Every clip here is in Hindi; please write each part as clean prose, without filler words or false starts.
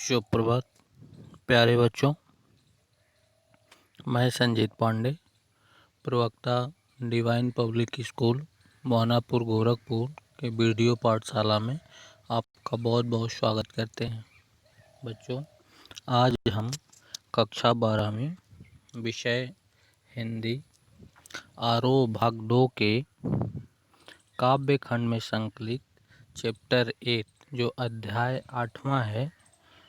शुभ प्रभात प्यारे बच्चों। मैं संजीत पांडे, प्रवक्ता divine public school Mohanapur Gorakhpur के वीडियो पाठशाला में आपका बहुत बहुत स्वागत करते हैं। बच्चों, आज हम कक्षा 12 में विषय हिंदी आरोह भाग 2 के काव्य खंड में संकलित चैप्टर 8 जो अध्याय 8वां है,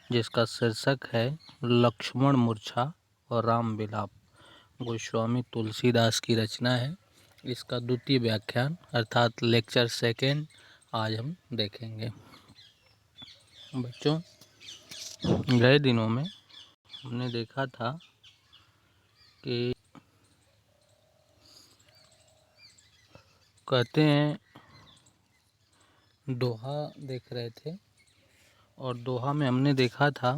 जिसका शीर्षक है लक्ष्मण मूर्छा और राम विलाप, गोस्वामी तुलसीदास की रचना है। इसका द्वितीय व्याख्यान अर्थात लेक्चर सेकेंड आज हम देखेंगे। बच्चों, गए दिनों में हमने देखा था कि कहते हैं दोहा देख रहे थे, और दोहा में हमने देखा था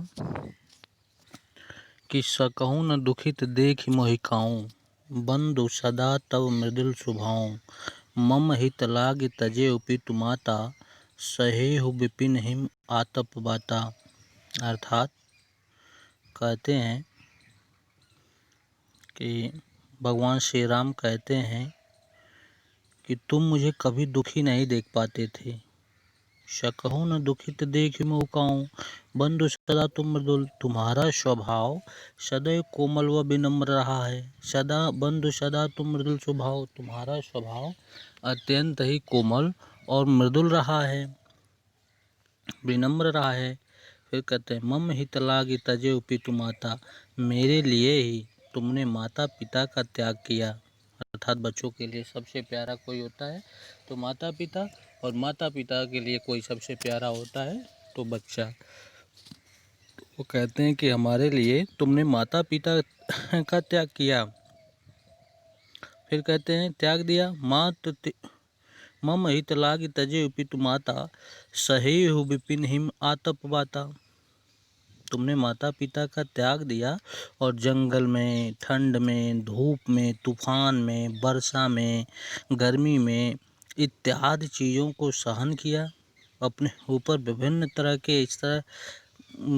कि सकहूँ न दुखित देख मोहिकाऊँ, बंधु सदा तब मृदुल स्वभाव, मम हित लाग तजे उपितु माता, सहेहु विपिन हिम आतप बाता। अर्थात कहते हैं कि भगवान श्री राम कहते हैं कि तुम मुझे कभी दुखी नहीं देख पाते थे। सकहूँ न दुखित देख मोहिकाऊँ, बंधु सदा तुम मृदुल, तुम्हारा स्वभाव सदैव कोमल व विनम्र रहा है। सदा बंधु सदा तुम मृदुल स्वभाव, तुम्हारा स्वभाव अत्यंत ही कोमल और मृदुल रहा है, विनम्र रहा है। फिर कहते हैं मम हित लागी तजे उपितु माता, मेरे लिए ही तुमने माता पिता का त्याग किया। अर्थात बच्चों के लिए सबसे प्यारा कोई होता है तो माता पिता, और माता पिता के लिए कोई सबसे प्यारा होता है तो बच्चा। वो कहते हैं कि हमारे लिए तुमने माता पिता का त्याग किया। फिर कहते हैं त्याग दिया, मात मम हित लागी तजे उपितु माता, सहेहु विपिन हिम आतप बाता। तुमने माता पिता का त्याग दिया और जंगल में, ठंड में, धूप में, तूफान में, वर्षा में, गर्मी में इत्यादि चीज़ों को सहन किया। अपने ऊपर विभिन्न तरह के इस तरह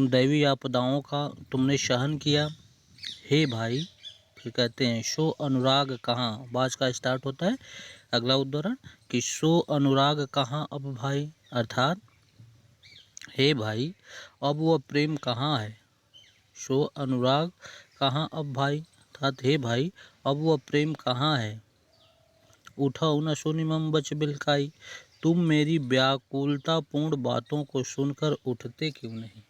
दैवी आपदाओं का तुमने सहन किया। हे भाई, फिर कहते हैं सो अनुराग कहाँ, बाज का स्टार्ट होता है अगला उदाहरण कि सो अनुराग कहाँ अब भाई। अर्थात हे भाई, अब वह प्रेम कहाँ है। सो अनुराग कहाँ अब भाई, अर्थात हे भाई, अब वह प्रेम कहाँ है। उठाओ न सुनि मम बच बिलकाई, तुम मेरी व्याकुलता पूर्ण बातों को सुनकर उठते क्यों नहीं।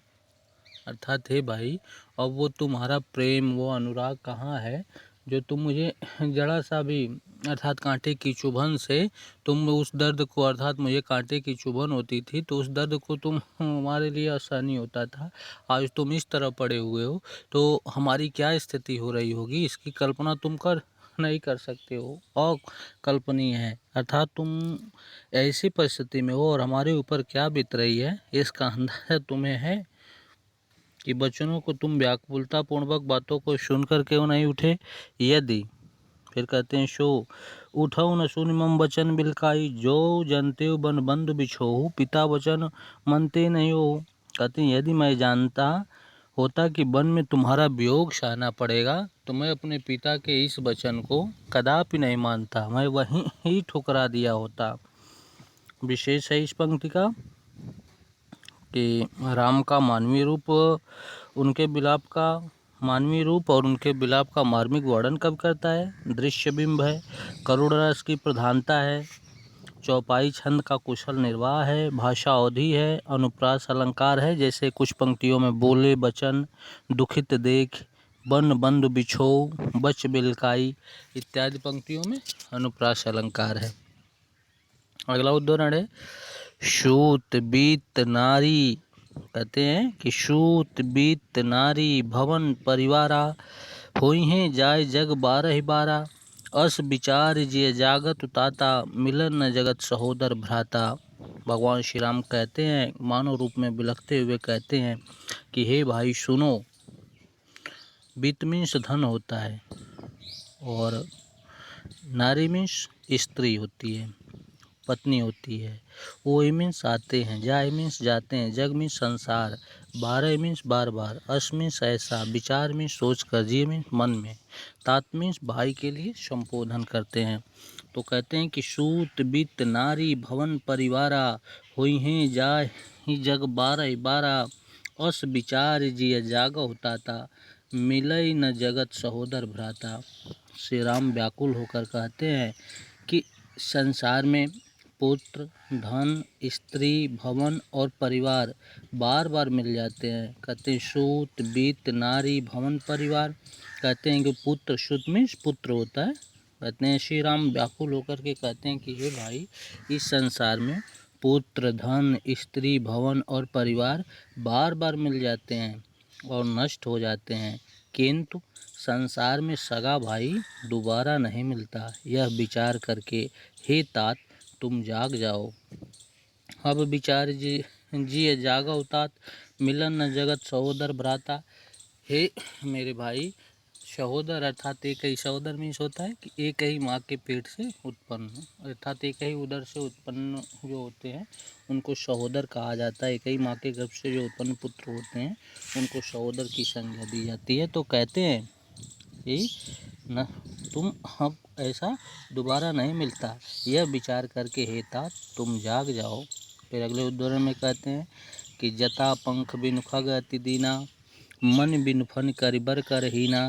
अर्थात हे भाई, अब वो तुम्हारा प्रेम, वो अनुराग कहाँ है जो तुम मुझे जरा सा भी अर्थात कांटे की चुभन से तुम उस दर्द को, अर्थात मुझे कांटे की चुभन होती थी तो उस दर्द को तुम हमारे लिए असहनीय होता था। आज तुम इस तरह पड़े हुए हो तो हमारी क्या स्थिति हो रही होगी, इसकी कल्पना तुम नहीं कर सकते हो, अकल्पनीय है। अर्थात तुम ऐसी परिस्थिति में हो और हमारे ऊपर क्या बीत रही है इसका अंदाजा तुम्हें है कि बच्चों को तुम व्याकुलता पूर्वक बातों को सुनकर क्यों नहीं उठे। यदि फिर कहते हैं सो उठो न सुनि मम वचन बिलकाई, जो जनते हो बन बंधु बिछोहु, पिता वचन मनते नहीं हो। कहते हैं यदि मैं जानता होता कि वन में तुम्हारा वियोग सहना पड़ेगा तो मैं अपने पिता के इस वचन को कदापि नहीं मानता, मैं वहीं ही ठुकरा दिया होता। विशेष है इस पंक्ति का कि राम का मानवीय रूप, उनके विलाप का मानवीय रूप और उनके विलाप का मार्मिक वर्णन कब करता है। दृश्य बिंब है, करुण रस की प्रधानता है, चौपाई छंद का कुशल निर्वाह है, भाषा अवधि है, अनुप्रास अलंकार है। जैसे कुछ पंक्तियों में बोले बचन, दुखित देख, बन बंधु बिछो, बच बिलकाई इत्यादि पंक्तियों में अनुप्रास अलंकार है। अगला उदाहरण है सूत बीत नारी। कहते हैं कि सूत बीत नारी, भवन परिवारा, होई हैं जाय जग 12 अस विचार जे जागत ताता, मिलन न जगत सहोदर भ्राता। भगवान श्री राम कहते हैं, मानव रूप में बिलखते हुए कहते हैं कि हे भाई सुनो, बीत मीन्स धन होता है और नारी मीन्स स्त्री होती है। पत्नी होती है। ओए मीन्स आते हैं, जाए मीन्स जाते हैं, जग मीन्स संसार, बारह मीन्स बार बार, अस मीन्स ऐसा, विचार मीन्स सोच कर, जी मीन्स मन में, तात मीन्स भाई के लिए संबोधन करते हैं। तो कहते हैं कि सूत वित्त नारी भवन परिवारा, हुई हैं जाय ही जग बारह बारह, अस विचार जिय जागो ताता, मिलई न जगत सहोदर भ्राता। श्री राम व्याकुल होकर कहते हैं कि संसार में पुत्र, धन, स्त्री, भवन और परिवार बार बार मिल जाते हैं। कहते हैं सूत वित्त नारी भवन परिवार, कहते हैं कि पुत्र, सूत मीन्स पुत्र होता है। कहते हैं श्री राम व्याकुल होकर के कहते हैं कि हे भाई, इस संसार में पुत्र, धन, स्त्री, भवन और परिवार बार बार मिल जाते हैं और नष्ट हो जाते हैं, किंतु संसार में सगा भाई दोबारा नहीं मिलता। यह विचार करके हे तात तुम जाग जाओ। अब विचार जिए जागो तात, मिलन न जगत सहोदर भ्राता। हे मेरे भाई, सहोदर अर्थात एक ही, सहोदर मीन्स होता है कि एक ही माँ के पेट से उत्पन्न, अर्थात एक ही उदर से उत्पन्न जो होते हैं उनको सहोदर कहा जाता है। एक ही माँ के गर्भ से जो उत्पन्न पुत्र होते हैं उनको सहोदर की संज्ञा दी जाती है। तो कहते हैं कि न तुम अब ऐसा दोबारा नहीं मिलता, यह विचार करके हे तात तुम जाग जाओ। फिर अगले उदाहरण में कहते हैं कि जता पंख बिनु खग अति दीना, मन बिन फन करिबर कर हीना,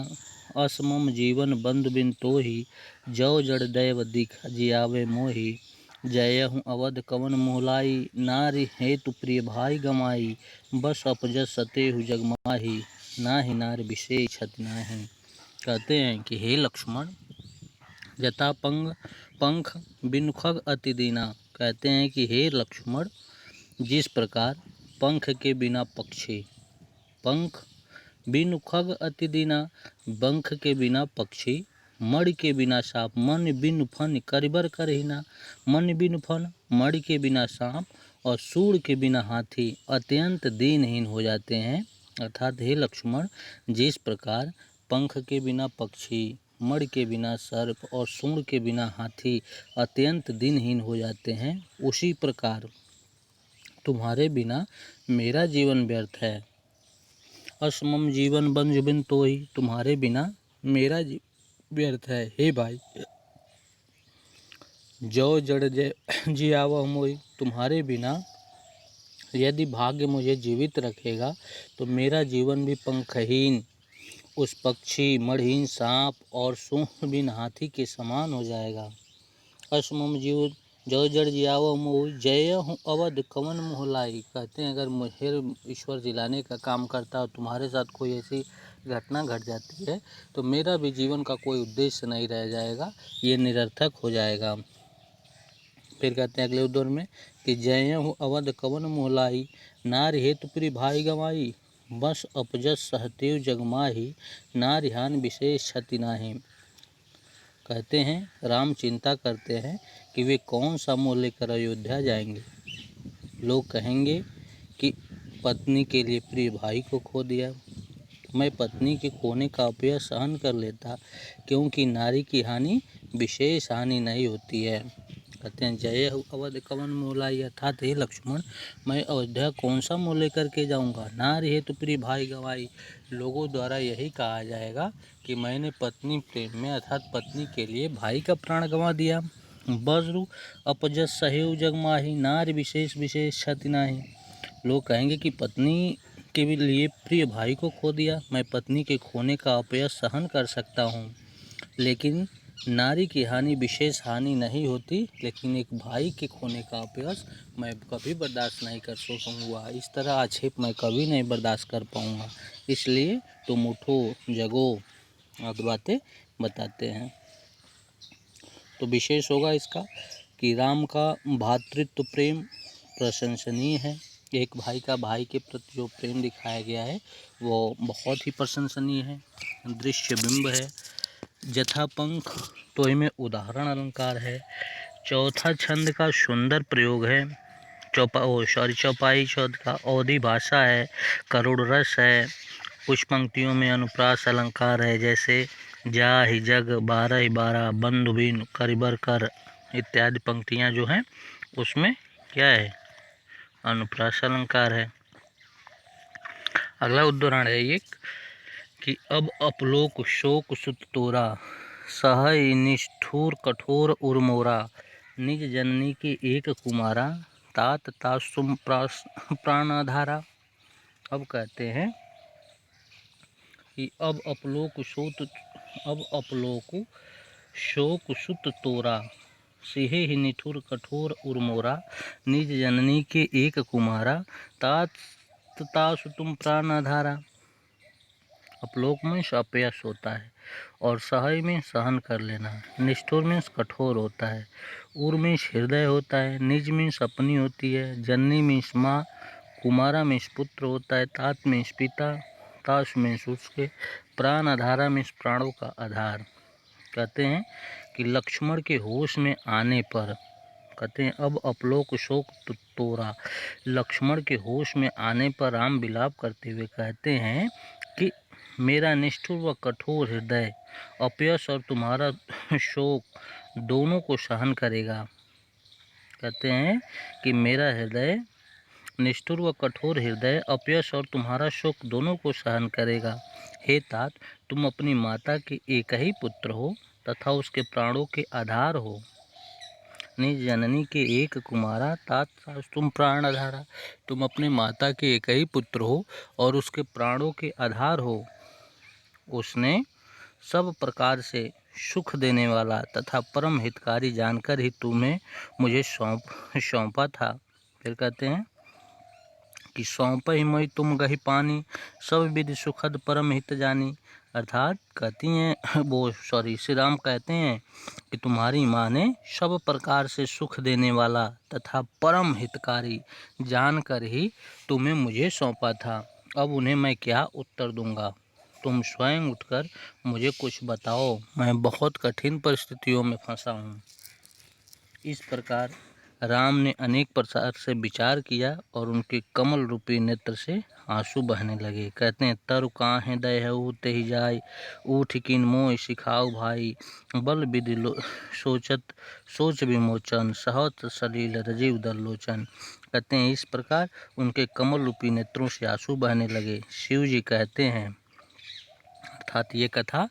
असमम जीवन बंधु बिन तोहि, जौ जड़ दैव दिख जियावे मोहि, जयहु अवध कवन मोहलाई, नारी हेतु प्रिय भाई गमाई, बस अपजस सतेहु जग माही, नाहि नार विशेष छति नाहि। कहते हैं कि हे लक्ष्मण, जता पंख बिनु खग अति दीना, कहते हैं कि हे लक्ष्मण, जिस प्रकार पंख के बिना पक्षी, पंख बिनु खग अति दीना, पंख के बिना पक्षी, मणि के बिना सांप, मन बिनु फन करिबर करहिना, मन बिनु फन मणि के बिना सांप और सूर के बिना हाथी अत्यंत दीनहीन हो जाते हैं। अर्थात हे लक्ष्मण, जिस प्रकार पंख के बिना पक्षी, मणि के बिना सर्प और सूंड के बिना हाथी अत्यंत दीनहीन हो जाते हैं, उसी प्रकार तुम्हारे बिना मेरा जीवन व्यर्थ है। असमम जीवन बंधु बिन तोहि, तुम्हारे बिना मेरा व्यर्थ है। हे भाई, जो जड़ जियावह मोहि, तुम्हारे बिना यदि भाग्य मुझे जीवित रखेगा तो मेरा जीवन भी पंखहीन, उस पक्षी, मणिहीन सांप और सूंड बिन हाथी के समान हो जाएगा। असमम जीव जो जड़ जियावह मोहि, जय हूँ अवध कवन मोहलाई। कहते हैं अगर मुझे ईश्वर जिलाने का काम करता है और तुम्हारे साथ कोई ऐसी घटना घट जाती है तो मेरा भी जीवन का कोई उद्देश्य नहीं रह जाएगा, ये निरर्थक हो जाएगा। फिर कहते हैं अगले उद्धर में कि जय हूँ अवध कवन मोहलाई, नारी हेतु प्रिय भाई गवाई, बस अपजस सहतेव जगमाही, नारिहान विशेष क्षति नाहि। कहते हैं राम चिंता करते हैं कि वे कौन सा मोह लेकर अयोध्या जाएंगे। लोग कहेंगे कि पत्नी के लिए प्रिय भाई को खो दिया। मैं पत्नी के खोने का अपयश सहन कर लेता, क्योंकि नारी की हानि विशेष हानि नहीं होती है। कहते हैं जय अवध कवन मोलाई, अर्थात हे लक्ष्मण, मैं अयोध्या कौन सा मोह लेकर के जाऊंगा। नारी हेतु प्रिय भाई गवाई, लोगों द्वारा यही कहा जाएगा कि मैंने पत्नी प्रेम में अर्थात पत्नी के लिए भाई का प्राण गंवा दिया। वज्रु अपजस सहेव जगमाही, नारी विशेष विशेष क्षति नाहि। लोग कहेंगे कि पत्नी के लिए प्रिय भाई को खो दिया, मैं पत्नी के खोने का अपयश सहन कर सकता हूँ, लेकिन नारी की हानि विशेष हानि नहीं होती, लेकिन एक भाई के खोने का अपयश मैं कभी बर्दाश्त नहीं कर सकूँगा। इस तरह आक्षेप मैं कभी नहीं बर्दाश्त कर पाऊँगा। इसलिए तुम उठो, जगो, आदि बातें बताते हैं। तो विशेष होगा इसका कि राम का भातृत्व प्रेम प्रशंसनीय है। एक भाई का भाई के प्रति जो प्रेम दिखाया गया है वो बहुत ही प्रशंसनीय है, दृश्य बिंब है। जथा पंख तो इनमें उदाहरण अलंकार है। चौथा छंद का सुंदर प्रयोग है। चौपाई छंद का अवधि भाषा है, करुण रस है। कुछ पंक्तियों में अनुप्रास अलंकार है, जैसे जा ही जग बारह बारह, बंधु बिन करिबर कर इत्यादि पंक्तियां जो हैं उसमें क्या है, अनुप्रास अलंकार है। अगला उदाहरण है एक कि अब अपलोक शोक सुत तोरा, सहय निष्ठुर कठोर उर्मोरा, निज जननी के एक कुमारा, तात तासुम प्राणाधारा। अब कहते हैं कि अब अपलोक शोक सुत तोरा, सिहे ही निठुर कठोर उर्मोरा, निज जननी के एक कुमारा, तात तासु तुम प्राणाधारा। अपलोक में अपयश होता है, और सहाय में सहन कर लेना, निष्ठुर में कठोर होता है, उर में हृदय होता है, निज में अपनी होती है, जननी में माँ, कुमारा में पुत्र होता है, तात में पिता, ताश में उसके, प्राण आधारा में प्राणों का आधार। कहते हैं कि लक्ष्मण के होश में आने पर, कहते हैं अब अपलोक शोक तोरा, लक्ष्मण के होश में आने पर राम विलाप करते हुए कहते हैं कि मेरा निष्ठुर व कठोर हृदय अपयश और तुम्हारा शोक दोनों को सहन करेगा। कहते हैं कि मेरा हृदय निष्ठुर व कठोर हृदय अपयश और तुम्हारा शोक दोनों को सहन करेगा। हे तात, तुम अपनी माता के एक ही पुत्र हो तथा उसके प्राणों के आधार हो। निज जननी के एक कुमारा, तात तुम प्राण आधारा, तुम अपनी माता के एक ही पुत्र हो और उसके प्राणों के आधार हो। उसने सब प्रकार से सुख देने वाला तथा परम हितकारी जानकर ही तुम्हें मुझे सौंपा था। फिर कहते हैं कि सौंप ही मई तुम गही पानी, सब विधि सुखद परम हित जानी। अर्थात कहती हैं श्री राम कहते हैं कि तुम्हारी माँ ने सब प्रकार से सुख देने वाला तथा परम हितकारी जानकर ही तुम्हें मुझे सौंपा था। अब उन्हें मैं क्या उत्तर दूंगा, तुम स्वयं उठकर मुझे कुछ बताओ, मैं बहुत कठिन परिस्थितियों में फंसा हूँ। इस प्रकार राम ने अनेक प्रकार से विचार किया और उनके कमल रूपी नेत्र से आंसू बहने लगे। कहते हैं तरु काहे दय है ते ही जाय, ऊठ किन मोह सिखाओ भाई, बल विधि सोच विमोचन, सहत सलील रजीव दल लोचन। कहते हैं इस प्रकार उनके कमल रूपी नेत्रों से आंसू बहने लगे। शिव जी कहते हैं, अर्थात ये कथा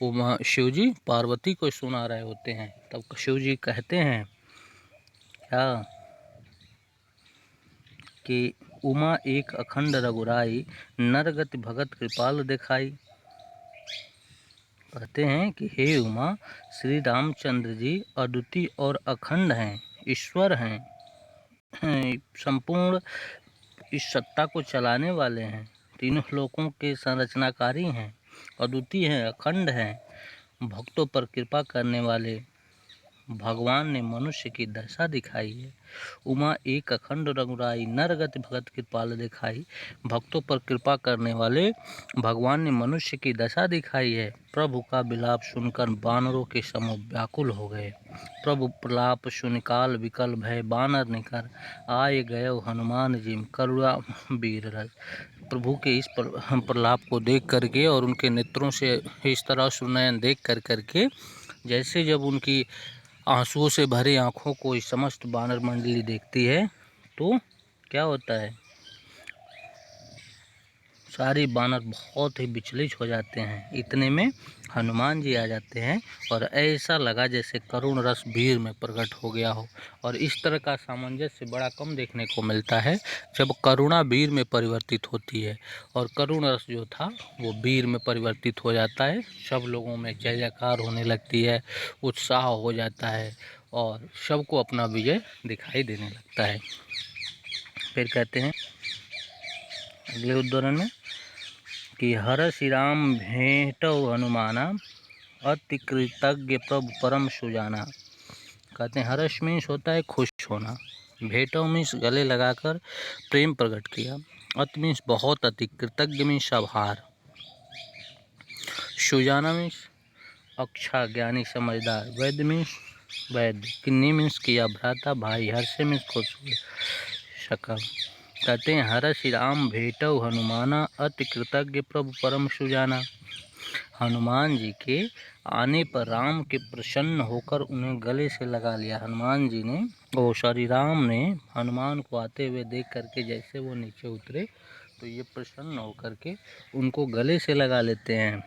उमा शिव जी पार्वती को सुना रहे होते हैं, तब शिव जी कहते हैं क्या कि उमा एक अखंड रघुराई, नरगति भगत कृपाल दिखाई। कहते हैं कि हे उमा, श्री रामचंद्र जी अद्वितीय और अखंड हैं, ईश्वर हैं, संपूर्ण इस सत्ता को चलाने वाले हैं, तीनों लोकों के संरचनाकारी हैं, अद्वितीय हैं, अखंड हैं, भक्तों पर कृपा करने वाले भगवान ने मनुष्य की दशा दिखाई है। उमा एक अखंड रघुराई, नरगति भगत कृपाल दिखाई। भक्तों पर कृपा करने वाले भगवान ने मनुष्य की दशा दिखाई है। प्रभु का विलाप सुनकर बानरों के समूह व्याकुल हो गए। प्रभु प्रलाप सुनिकाल विकल भय, बानर निकर आए गए हनुमान जी करुणा वीर रस। प्रभु के इस प्रलाप को देख करके और उनके नेत्रों से इस तरह सुनयन देख करके, जैसे जब उनकी आंसुओं से भरी आँखों को इस समस्त बानर मंडली देखती है तो क्या होता है, सारे बानर बहुत ही विचलित हो जाते हैं। इतने में हनुमान जी आ जाते हैं और ऐसा लगा जैसे करुण रस वीर में प्रकट हो गया हो। और इस तरह का सामंजस्य बड़ा कम देखने को मिलता है जब करुणा वीर में परिवर्तित होती है, और करुण रस जो था वो वीर में परिवर्तित हो जाता है। सब लोगों में जय जयकार होने लगती है, उत्साह हो जाता है और सबको अपना विजय दिखाई देने लगता है। फिर कहते हैं अगले उदाहरण में कि हर श्री राम भेंटो हनुमाना, अति कृतज्ञ प्रभु परम सुजाना। कहते हैं हर्ष मीन्स होता है खुश होना, भेंटो मीन्स गले लगाकर प्रेम प्रकट किया, अति मीन्स बहुत, अति, कृतज्ञ मीन्स आभार, सुजाना मीन्स अच्छा ज्ञानी समझदार, वैद्य मीन्स वैद्य, किन्नी मीन्स किया भ्राता भाई, हर्ष मीन्स खुश हुए सकल। कहते हैं हर श्री राम भेटौ हनुमाना, अति कृतज्ञ प्रभु परम सुजाना। हनुमान जी के आने पर राम के प्रसन्न होकर उन्हें गले से लगा लिया। हनुमान जी ने राम ने हनुमान को आते हुए देख करके जैसे वो नीचे उतरे तो ये प्रसन्न होकर के उनको गले से लगा लेते हैं।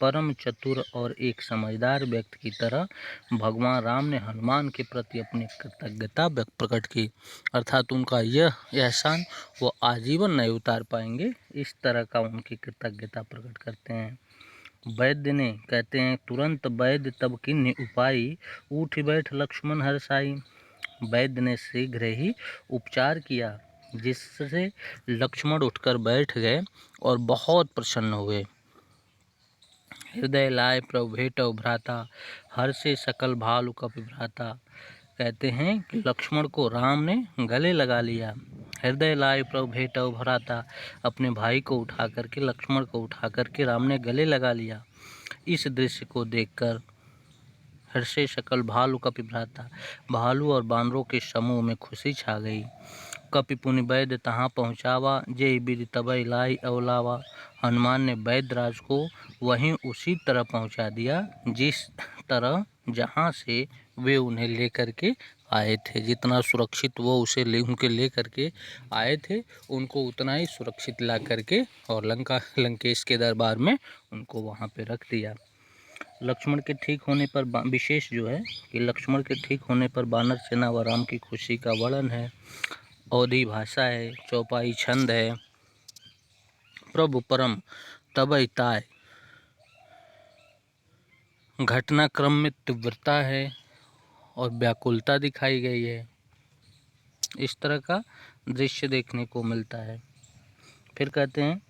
परम चतुर और एक समझदार व्यक्ति की तरह भगवान राम ने हनुमान के प्रति अपनी कृतज्ञता प्रकट की, अर्थात उनका यह एहसान वो आजीवन नहीं उतार पाएंगे, इस तरह का उनकी कृतज्ञता प्रकट करते हैं। वैद्य ने कहते हैं, तुरंत वैद्य तब किन्हीं उपाय, उठ बैठ लक्ष्मण हर्षाई। वैद्य ने शीघ्र ही उपचार किया, जिससे लक्ष्मण उठकर बैठ गए और बहुत प्रसन्न हुए। हृदय लाए प्रभु भेटौ भ्राता, हर्षे सकल भालु कपि भ्राता। कहते हैं कि लक्ष्मण को राम ने गले लगा लिया। हृदय लाए प्रभु भेटौ भ्राता, अपने भाई को उठा करके, लक्ष्मण को उठा करके राम ने गले लगा लिया। इस दृश्य को देखकर हर्षे सकल भालु कपि भ्राता, भालू और बानरों के समूह में खुशी छा गई। कपि पुनि वैद्य तहाँ पहुँचावा, जे विधि तबै लाई अवलावा। हनुमान ने वैद्यराज को वहीं उसी तरह पहुँचा दिया जिस तरह जहाँ से वे उन्हें लेकर के आए थे। जितना सुरक्षित वो उनके ले करके आए थे, उनको उतना ही सुरक्षित ला करके और लंकेश के दरबार में उनको वहाँ पे रख दिया। लक्ष्मण के ठीक होने पर विशेष जो है कि लक्ष्मण के ठीक होने पर वानर सेना व राम की खुशी का वर्णन है। अवधी भाषा है, चौपाई छंद है, प्रभु परम तबै ताय, घटनाक्रम में तीव्रता है और व्याकुलता दिखाई गई है। इस तरह का दृश्य देखने को मिलता है। फिर कहते हैं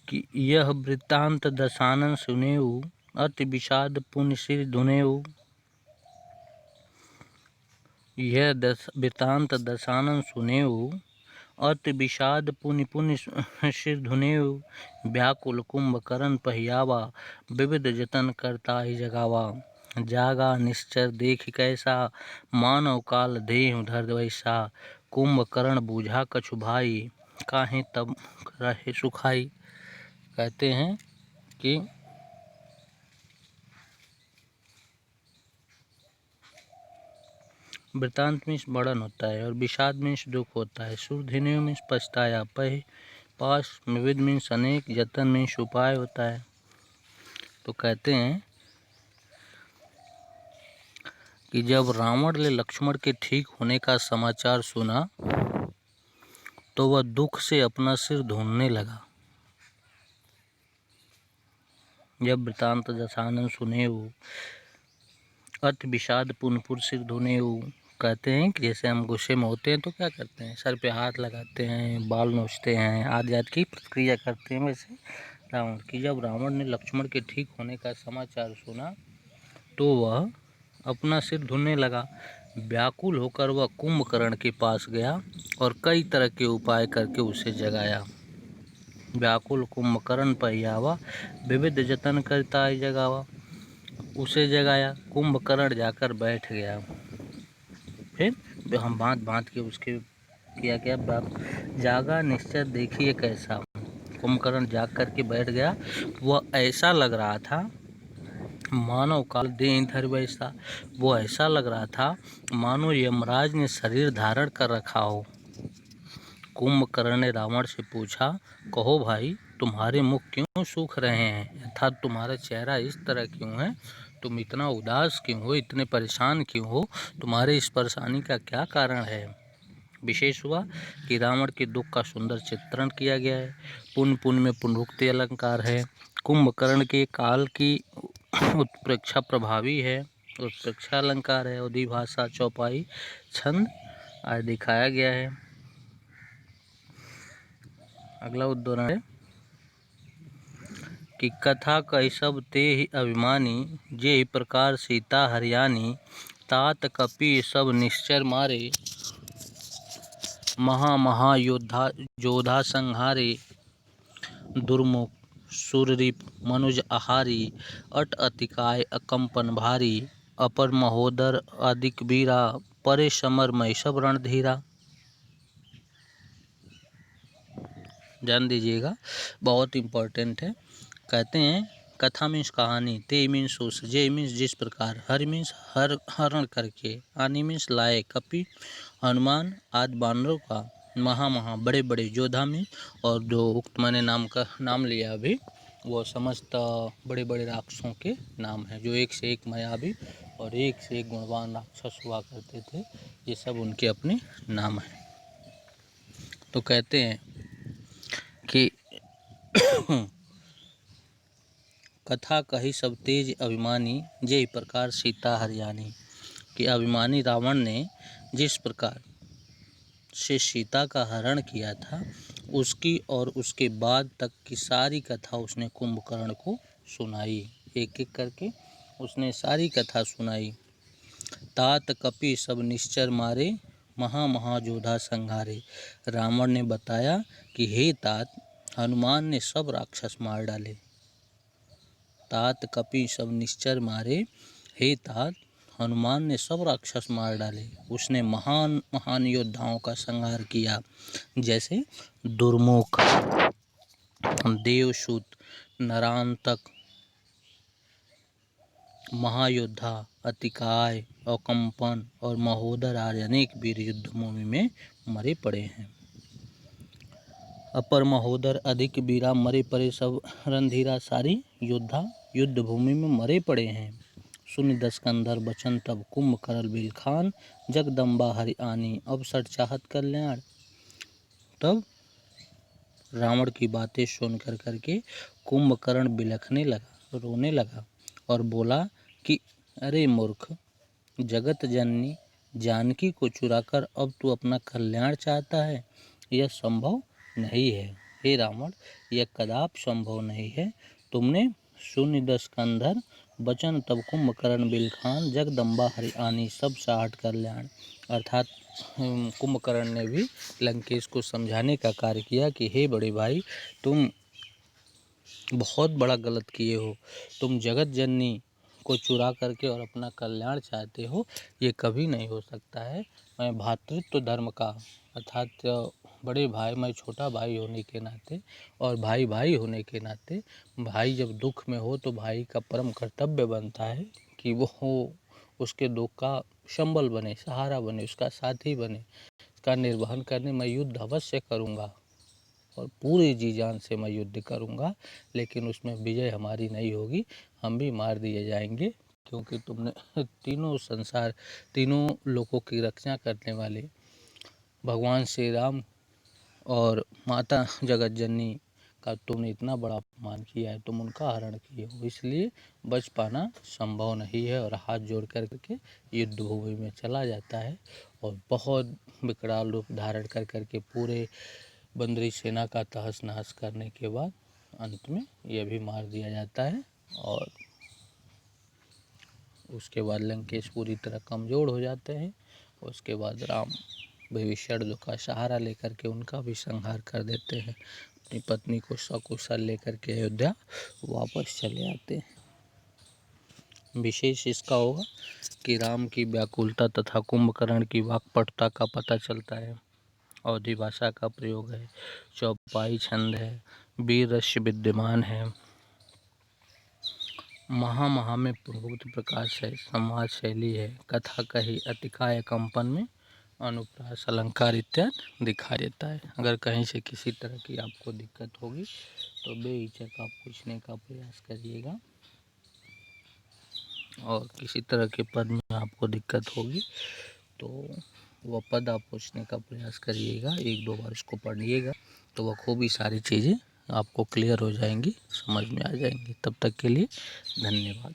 कि यह वृत्तांत दशानन सुनेऊ, अति विषाद पुण्य सिर धुनेऊ। यह वृत्तांत दशानन सुनेऊ, अति विषाद पुनि पुनि सिर धुनेऊ। व्याकुल कुंभकर्ण पहियावा, विविध जतन करता ही जगावा। जागा निश्चर देख कैसा, मानव काल देह धर वैसा। कुंभकर्ण बूझा कछु भाई, काहे तब रहे सुखाई। कहते हैं कि वृत्तांत में वर्णन होता है और विषाद में दुख होता है। सुरधिनियों में पछताया, पास विविध में अनेक, जतन में उपाय होता है। तो कहते हैं कि जब रावण ने लक्ष्मण के ठीक होने का समाचार सुना तो वह दुख से अपना सिर ढूंढने लगा। जब वृत्तांत दशानन सुनेऊ, अति विषाद पुनपुर सिर धुनेऊ। कहते हैं कि जैसे हम गुस्से में होते हैं तो क्या करते हैं, सर पे हाथ लगाते हैं, बाल नोचते हैं, आदि आदि की प्रतिक्रिया करते हैं। वैसे रावण की जब रावण ने लक्ष्मण के ठीक होने का समाचार सुना तो वह अपना सिर ढूंढने लगा। व्याकुल होकर वह कुंभकर्ण के पास गया और कई तरह के उपाय करके उसे जगाया। व्याकुल कुंभकर्ण पहियावा, विविध जतन करता ही जगावा। उसे जगाया, कुंभकर्ण जाकर बैठ गया। फिर हम बांध के उसके किया गया। जागा निश्चय देखिए कैसा। कुंभकर्ण जाग कर के बैठ गया। वह ऐसा लग रहा था मानव काल देह धर वैसा। वो ऐसा लग रहा था मानो यमराज ने शरीर धारण कर रखा हो। कुंभकर्ण ने रावण से पूछा, कहो भाई, तुम्हारे मुख क्यों सूख रहे हैं, अर्थात तुम्हारा चेहरा इस तरह क्यों है, तुम इतना उदास क्यों हो, इतने परेशान क्यों हो, तुम्हारे इस परेशानी का क्या कारण है। विशेष हुआ कि रावण के दुख का सुंदर चित्रण किया गया है। पुण्य पुण्य में पुनरुक्ति अलंकार है। कुंभकर्ण के काल की उत्प्रेक्षा प्रभावी है, उत्प्रेक्षा अलंकार है। अवधी भाषा, चौपाई छंद आदि दिखाया गया है। अगला उद्धरण है कि कथा कैसब ते ही अभिमानी, जे प्रकार सीता हरियाणी। तात कपि सब निश्चर मारे, महा योद्धा संहारे। दुर्मुख सुररिप मनुज आहारी, अट अतिकाय अकंपन भारी। अपर महोदर अधिक वीरा, परे समर मय सब रणधीरा। ध्यान दीजिएगा, बहुत इम्पोर्टेंट है। कहते हैं कथा मीन्स कहानी, ते मीन्स उस, जे मीन्स जिस प्रकार, हर मीन्स हर हरण करके, आनी मीन्स लाए, कपि हनुमान आदि बानरों का, महा बड़े बड़े, योद्धा में, और जो उक्त मैंने नाम लिया अभी, वो समस्त बड़े बड़े राक्षसों के नाम हैं, जो एक से एक मायावी और एक से एक गुणवान राक्षस हुआ करते थे। ये सब उनके अपने नाम हैं। तो कहते हैं कि कथा कही सब तेज अभिमानी, जे प्रकार सीता हरियाणी। कि अभिमानी रावण ने जिस प्रकार से सीता का हरण किया था, उसकी और उसके बाद तक की सारी कथा उसने कुंभकर्ण को सुनाई। एक एक करके उसने सारी कथा सुनाई। तात कपि सब निश्चर मारे, महाजोधा संहारे। रावण ने बताया कि हे तात, हनुमान ने सब राक्षस मार डाले। तात कपि सब निश्चर मारे, हे तात, हनुमान ने सब राक्षस मार डाले। उसने महान योद्धाओं का संहार किया, जैसे दुर्मुख, देवसूत, नरांतक, महायोद्धा, अतिकाय और कंपन और महोदर आदि अनेक वीर युद्ध भूमि में मरे पड़े हैं। अपर महोदर अधिक वीरा मरे पड़े, सब रणधीरा सारी योद्धा युद्ध भूमि में मरे पड़े हैं। सुनि दस कंधर बचन तब, कुंभकर्ण बिलखान, जगदम्बा हरि आनी, अवसर चाहत कल्याण। तब रावण की बातें सुन करके कुंभकर्ण बिलखने लगा, रोने लगा और बोला कि अरे मूर्ख, जगत जननी जानकी को चुराकर अब तू अपना कल्याण चाहता है, यह संभव नहीं है। हे रावण, यह कदाप संभव नहीं है। तुमने शून्य दस कंधर बचन तब, कुंभकर्ण बिलखान, जगदम्बा हरि आनी, सब साहट कल्याण। अर्थात कुंभकर्ण ने भी लंकेश को समझाने का कार्य किया कि हे बड़े भाई, तुम बहुत बड़ा गलत किए हो। तुम जगत जननी को चुरा करके और अपना कल्याण चाहते हो, ये कभी नहीं हो सकता है। मैं भ्रातृत्व धर्म का, अर्थात बड़े भाई, मैं छोटा भाई होने के नाते और भाई भाई होने के नाते, भाई जब दुख में हो तो भाई का परम कर्तव्य बनता है कि वो उसके दुख का संबल बने, सहारा बने, उसका साथी बने। इसका निर्वहन करने मैं युद्ध अवश्य करूँगा और पूरे जी जान से मैं युद्ध करूँगा, लेकिन उसमें विजय हमारी नहीं होगी, हम भी मार दिए जाएंगे, क्योंकि तुमने तीनों लोगों की रक्षा करने वाले भगवान श्री राम और माता जगत जननी का तुमने इतना बड़ा अपमान किया है, तुम उनका हरण किए हो, इसलिए बच पाना संभव नहीं है। और हाथ जोड़ करके युद्ध भूमि में चला जाता है और बहुत विकराल रूप धारण करके पूरे बंदरी सेना का तहस नहस करने के बाद अंत में यह भी मार दिया जाता है। और उसके बाद लंकेश पूरी तरह कमज़ोर हो जाते हैं। उसके बाद राम विभीषण का सहारा लेकर के उनका भी संहार कर देते हैं। अपनी पत्नी को सकुशल लेकर के अयोध्या वापस चले आते हैं। विशेष इसका होगा कि राम की व्याकुलता तथा कुंभकर्ण की वाक्पटुता का पता चलता है। अवधी भाषा का प्रयोग है, चौपाई छंद है, वीर रस्य विद्यमान है, महा में प्रभुत्व प्रकाश है, संवाद शैली है, कथा कही, अतिकाय कंपन में अनुप्रास अलंकार इत्यादि दिखा देता है। अगर कहीं से किसी तरह की आपको दिक्कत होगी तो बेहिचक आप पूछने का प्रयास करिएगा, और किसी तरह के पद में आपको दिक्कत होगी तो वह पद आप पूछने का प्रयास करिएगा, एक दो बार इसको पढ़िएगा तो वह खूब ही सारी चीज़ें आपको क्लियर हो जाएंगी, समझ में आ जाएंगी। तब तक के लिए धन्यवाद।